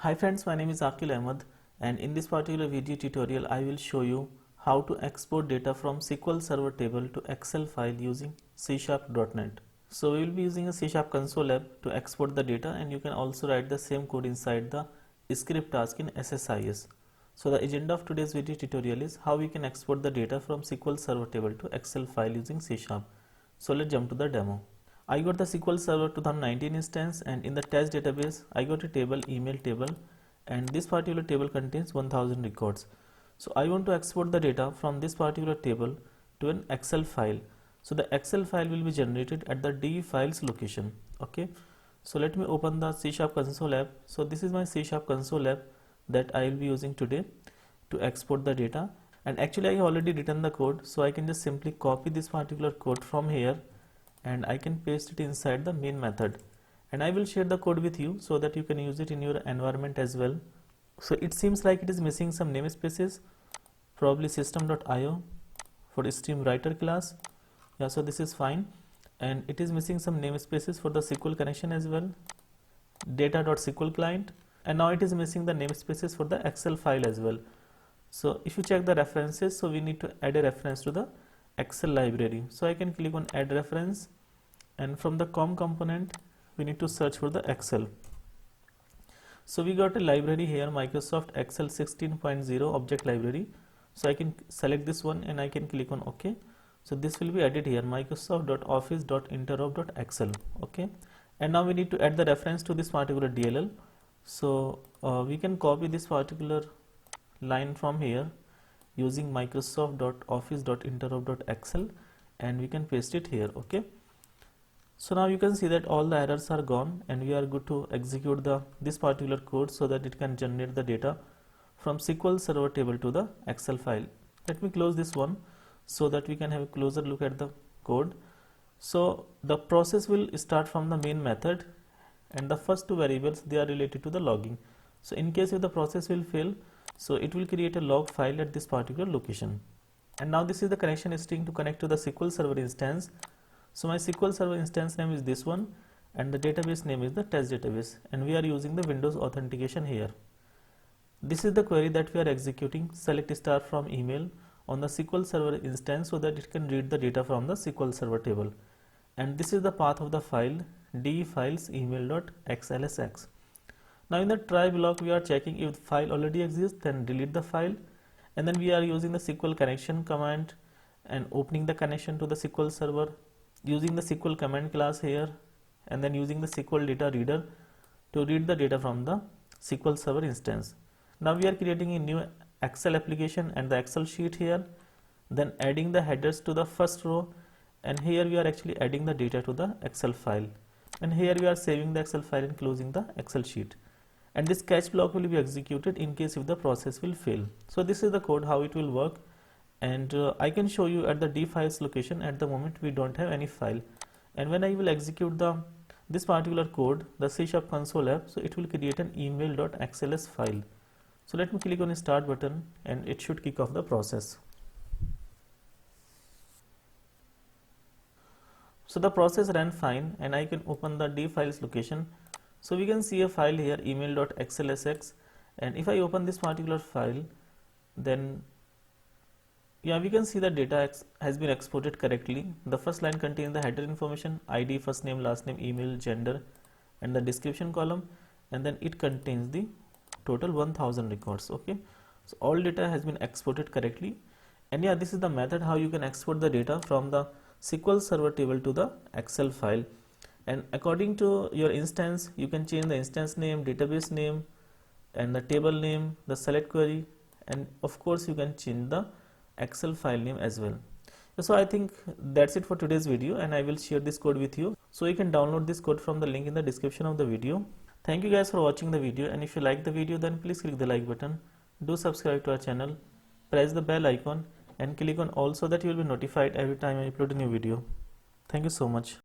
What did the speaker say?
Hi friends, my name is Aqil Ahmed, and in this particular video tutorial I will show you how to export data from SQL Server table to Excel file using C#.NET. So we will be using a C# console app to export the data, and you can also write the same code inside the script task in SSIS. So the agenda of today's video tutorial is how we can export the data from SQL Server table to Excel file using C#. So let's jump to the demo. I got the SQL Server 2019 instance, and in the test database I got a table, email table, and this particular table contains 1000 records. So I want to export the data from this particular table to an Excel file. So the Excel file will be generated at the D files location. Okay, so let me open the C# console app. So this is my C# console app that I will be using today to export the data, and actually I already written the code, so I can just simply copy this particular code from here and I can paste it inside the main method, and I will share the code with you so that you can use it in your environment as well. So it seems like it is missing some namespaces, probably system.io for stream writer class. Yeah, so this is fine, and it is missing some namespaces for the SQL connection as well, data.sql client, and now it is missing the namespaces for the Excel file as well. So if you check the references, so we need to add a reference to the Excel library. So I can click on add reference, and from the com component we need to search for the Excel. So we got a library here, Microsoft Excel 16.0 object library. So I can select this one and I can click on OK. So this will be added here, microsoft.office.interop.excel. Okay, and now we need to add the reference to this particular DLL. So we can copy this particular line from here using microsoft.office.interop.excel, and we can paste it here. Okay, so now you can see that all the errors are gone and we are good to execute this particular code so that it can generate the data from SQL Server table to the Excel file. Let me close this one so that we can have a closer look at the code. So the process will start from the main method, and the first two variables, they are related to the logging. So in case if the process will fail, so it will create a log file at this particular location. And now this is the connection string to connect to the SQL Server instance. So my SQL Server instance name is this one, and the database name is the test database, and we are using the Windows authentication here. This is the query that we are executing, select star from email on the SQL Server instance so that it can read the data from the SQL Server table. And this is the path of the file, d files email.xlsx. Now in the try block we are checking if the file already exists, then delete the file, and then we are using the SQL connection command and opening the connection to the SQL Server using the SQL command class here, and then using the SQL data reader to read the data from the SQL Server instance. Now we are creating a new Excel application and the Excel sheet here, then adding the headers to the first row, and here we are actually adding the data to the Excel file, and here we are saving the Excel file and closing the Excel sheet. And this catch block will be executed in case if the process will fail. So this is the code how it will work, and I can show you at the D files location. At the moment we don't have any file, and when I will execute this particular code, the C# console app, so it will create an email.xls file. So let me click on the start button and it should kick off the process. So the process ran fine, and I can open the D files location. So we can see a file here, email.xlsx, and if I open this particular file, then yeah, we can see the data has been exported correctly. The first line contains the header information, ID, first name, last name, email, gender, and the description column, and then it contains the total 1000 records. Okay, so all data has been exported correctly, and yeah, this is the method how you can export the data from the SQL Server table to the Excel file. And according to your instance, you can change the instance name, database name, and the table name, the select query, and of course you can change the Excel file name as well. So I think that's it for today's video, and I will share this code with you, so you can download this code from the link in the description of the video. Thank you guys for watching the video, and if you like the video, then please click the like button, do subscribe to our channel, press the bell icon, and click on all so that you will be notified every time I upload a new video. Thank you so much.